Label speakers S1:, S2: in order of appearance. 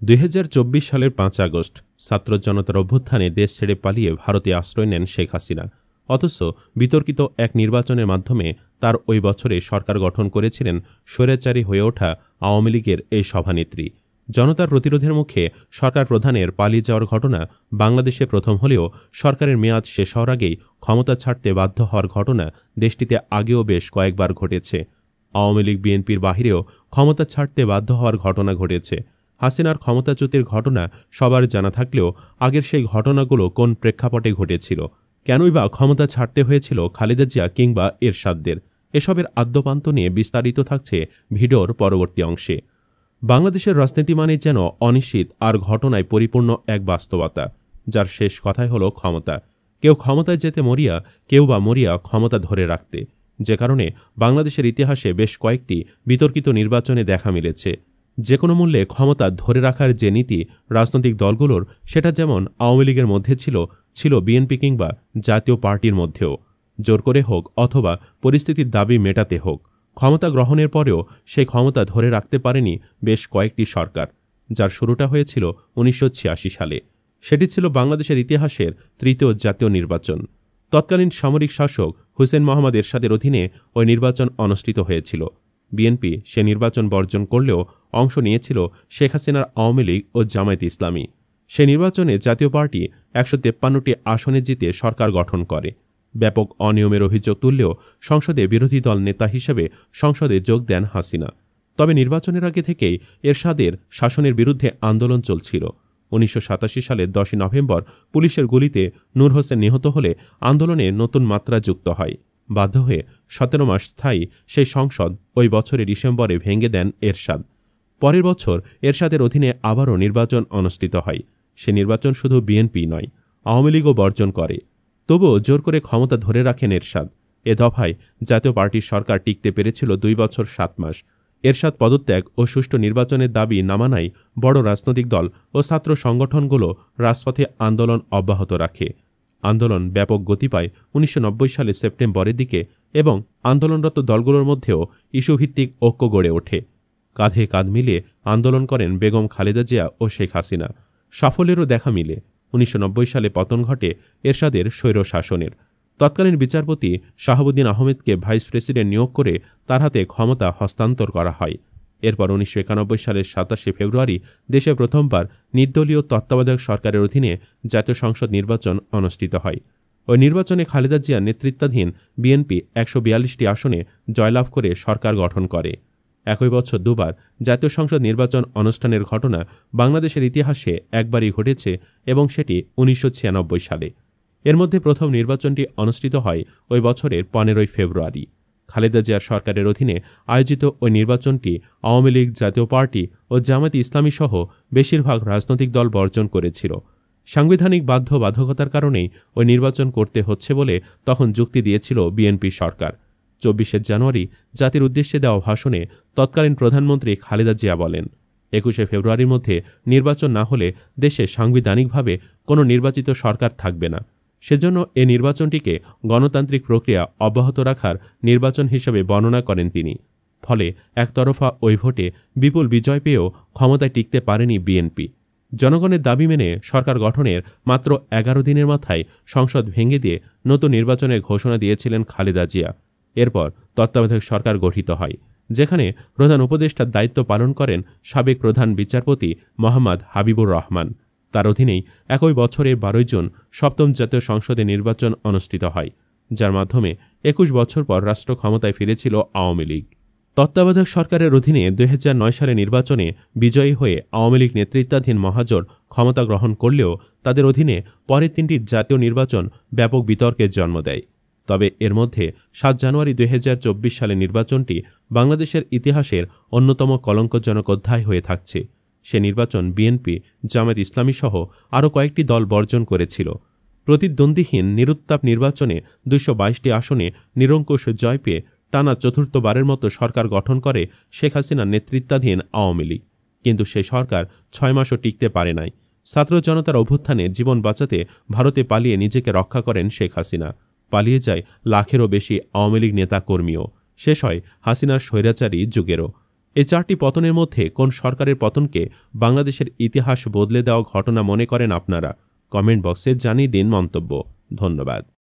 S1: ২০২৪ সালের ৫ আগস্ট ছাত্র জনতার অভ্যুত্থানে দেশ ছেড়ে পালিয়ে ভারতে আশ্রয় নেন শেখ হাসিনা। অথচ বিতর্কিত এক নির্বাচনের মাধ্যমে তার ওই বছরে সরকার গঠন করেছিলেন স্বৈরাচারী হয়ে ওঠা আওয়ামী লীগের এই সভানেত্রী। জনতার প্রতিরোধের মুখে সরকার প্রধানের পালিয়ে যাওয়ার ঘটনা বাংলাদেশে প্রথম হলেও সরকারের মেয়াদ শেষ হওয়ার আগেই ক্ষমতা ছাড়তে বাধ্য হওয়ার ঘটনা দেশটিতে আগেও বেশ কয়েকবার ঘটেছে। আওয়ামী লীগ বিএনপির বাহিরেও ক্ষমতা ছাড়তে বাধ্য হওয়ার ঘটনা ঘটেছে। হাসিনার ক্ষমতাচ্যুতির ঘটনা সবার জানা থাকলেও আগের সেই ঘটনাগুলো কোন প্রেক্ষাপটে ঘটেছিল, কেনই বা ক্ষমতা ছাড়তে হয়েছিল খালেদা জিয়া কিংবা এরশাদদের, এসবের আদ্যপান্ত নিয়ে বিস্তারিত থাকছে ভিডিওর পরবর্তী অংশে। বাংলাদেশের রাজনীতি মানে যেন অনিশ্চিত আর ঘটনায় পরিপূর্ণ এক বাস্তবতা, যার শেষ কথাই হলো ক্ষমতা। কেউ ক্ষমতায় যেতে মরিয়া, কেউ বা মরিয়া ক্ষমতা ধরে রাখতে, যে কারণে বাংলাদেশের ইতিহাসে বেশ কয়েকটি বিতর্কিত নির্বাচনে দেখা মিলেছে। যে কোনো মূল্যে ক্ষমতা ধরে রাখার যে নীতি রাজনৈতিক দলগুলোর, সেটা যেমন আওয়ামী লীগের মধ্যে ছিল বিএনপি কিংবা জাতীয় পার্টির মধ্যেও। জোর করে হোক অথবা পরিস্থিতির দাবি মেটাতে হোক, ক্ষমতা গ্রহণের পরেও সেই ক্ষমতা ধরে রাখতে পারেনি বেশ কয়েকটি সরকার, যার শুরুটা হয়েছিল ১৯৮৬ সালে। সেটি ছিল বাংলাদেশের ইতিহাসের তৃতীয় জাতীয় নির্বাচন। তৎকালীন সামরিক শাসক হুসেন মোহাম্মদ এরশাদের অধীনে ওই নির্বাচন অনুষ্ঠিত হয়েছিল। বিএনপি সে নির্বাচন বর্জন করলেও অংশ নিয়েছিল শেখ হাসিনার আওয়ামী লীগ ও জামায়াতে ইসলামী। সে নির্বাচনে জাতীয় পার্টি ১৫৩টি আসনে জিতে সরকার গঠন করে। ব্যাপক অনিয়মের অভিযোগ তুললেও সংসদে বিরোধী দল নেতা হিসেবে সংসদে যোগ দেন হাসিনা। তবে নির্বাচনের আগে থেকেই এরশাদের শাসনের বিরুদ্ধে আন্দোলন চলছিল। ১৯৮৭ সালের ১০ নভেম্বর পুলিশের গুলিতে নূর হোসেন নিহত হলে আন্দোলনে নতুন মাত্রা যুক্ত হয়। বাধ্য হয়ে ১৭ মাস স্থায়ী সেই সংসদ ওই বছরের ডিসেম্বরে ভেঙে দেন এরশাদ। পরের বছর এরশাদের অধীনে আবারও নির্বাচন অনুষ্ঠিত হয়। সে নির্বাচন শুধু বিএনপি নয়, আওয়ামী লীগও বর্জন করে। তবুও জোর করে ক্ষমতা ধরে রাখেন এরশাদ। এ দফায় জাতীয় পার্টির সরকার টিকতে পেরেছিল ২ বছর ৭ মাস। এরশাদ পদত্যাগ ও সুষ্ঠু নির্বাচনের দাবি না মানায় বড় রাজনৈতিক দল ও ছাত্র সংগঠনগুলো রাজপথে আন্দোলন অব্যাহত রাখে। আন্দোলন ব্যাপক গতি পায় ১৯৯০ সালের সেপ্টেম্বরের দিকে এবং আন্দোলনরত দলগুলোর মধ্যেও ইস্যুভিত্তিক ঐক্য গড়ে ওঠে। কাঁধে কাঁধ মিলিয়ে আন্দোলন করেন বেগম খালেদা জিয়া ও শেখ হাসিনা। সাফল্যেরও দেখা মিলে। ১৯৯০ সালে পতন ঘটে এরশাদের স্বৈর শাসনের। তৎকালীন বিচারপতি শাহাবুদ্দিন আহমেদকে ভাইস প্রেসিডেন্ট নিয়োগ করে তার হাতে ক্ষমতা হস্তান্তর করা হয়। এরপর ১৯৯১ সালের ২৭শে ফেব্রুয়ারি দেশে প্রথমবার নির্দলীয় তত্ত্বাবধায়ক সরকারের অধীনে জাতীয় সংসদ নির্বাচন অনুষ্ঠিত হয়। ওই নির্বাচনে খালেদা জিয়ার নেতৃত্বাধীন বিএনপি ১৪২টি আসনে জয়লাভ করে সরকার গঠন করে। একই বছর দুবার জাতীয় সংসদ নির্বাচন অনুষ্ঠানের ঘটনা বাংলাদেশের ইতিহাসে একবারই ঘটেছে এবং সেটি ১৯৯৬ সালে। এর মধ্যে প্রথম নির্বাচনটি অনুষ্ঠিত হয় ওই বছরের ১৫ই ফেব্রুয়ারি। খালেদা জিয়ার সরকারের অধীনে আয়োজিত ওই নির্বাচনটি আওয়ামী লীগ, জাতীয় পার্টি ও জামায়াতে ইসলামী সহ বেশিরভাগ রাজনৈতিক দল বর্জন করেছিল। সাংবিধানিক বাধ্যবাধকতার কারণেই ওই নির্বাচন করতে হচ্ছে বলে তখন যুক্তি দিয়েছিল বিএনপি সরকার। ২৪শে জানুয়ারি জাতির উদ্দেশ্যে দেওয়া ভাষণে তৎকালীন প্রধানমন্ত্রী খালেদা জিয়া বলেন, ২১শে ফেব্রুয়ারির মধ্যে নির্বাচন না হলে দেশে সাংবিধানিকভাবে কোনো নির্বাচিত সরকার থাকবে না। সেজন্য এ নির্বাচনটিকে গণতান্ত্রিক প্রক্রিয়া অব্যাহত রাখার নির্বাচন হিসেবে বর্ণনা করেন তিনি। ফলে একতরফা ওই ভোটে বিপুল বিজয় পেয়েও ক্ষমতায় টিকতে পারেনি বিএনপি। জনগণের দাবি মেনে সরকার গঠনের মাত্র ১১ দিনের মাথায় সংসদ ভেঙে দিয়ে নতুন নির্বাচনের ঘোষণা দিয়েছিলেন খালেদা জিয়া। এরপর তত্ত্বাবধায়ক সরকার গঠিত হয়, যেখানে প্রধান উপদেষ্টার দায়িত্ব পালন করেন সাবেক প্রধান বিচারপতি মোহাম্মদ হাবিবুর রহমান। তার অধীনেই একই বছরের ১২ জুন সপ্তম জাতীয় সংসদে নির্বাচন অনুষ্ঠিত হয়, যার মাধ্যমে ২১ বছর পর রাষ্ট্র ক্ষমতায় ফিরেছিল আওয়ামী লীগ। তত্ত্বাবধায়ক সরকারের অধীনে ২০০৯ সালে নির্বাচনে বিজয়ী হয়ে আওয়ামী লীগ নেতৃত্বাধীন মহাজোট ক্ষমতা গ্রহণ করলেও তাদের অধীনে পরের ৩টি জাতীয় নির্বাচন ব্যাপক বিতর্কের জন্ম দেয়। তবে এর মধ্যে ৭ জানুয়ারি ২০২৪ সালে নির্বাচনটি বাংলাদেশের ইতিহাসের অন্যতম কলঙ্কজনক অধ্যায় হয়ে থাকছে। সে নির্বাচন বিএনপি, জামায়াত ইসলামী সহ আরও কয়েকটি দল বর্জন করেছিল। প্রতিদ্বন্দ্বীহীন নিরুত্তাপ নির্বাচনে ২২২টি আসনে নিরঙ্কুশ জয় পেয়ে টানা চতুর্থবারের মতো সরকার গঠন করে শেখ হাসিনার নেতৃত্বাধীন আওয়ামী লীগ। কিন্তু সে সরকার ৬ মাসও টিকতে পারে নাই। ছাত্র জনতার অভ্যুত্থানে জীবন বাঁচাতে ভারতে পালিয়ে নিজেকে রক্ষা করেন শেখ হাসিনা। পালিয়ে যায় লাখেরও বেশি আওয়ামী লীগ নেতা কর্মীও। শেষ হয় হাসিনার স্বৈরাচারী যুগেরও। এই 4টি পতনের মধ্যে কোন সরকারের পতনকে বাংলাদেশের ইতিহাস বদলে দেওয়া ঘটনা মনে করেন আপনারা? কমেন্ট বক্সে জানিয়ে দিন মন্তব্য। ধন্যবাদ।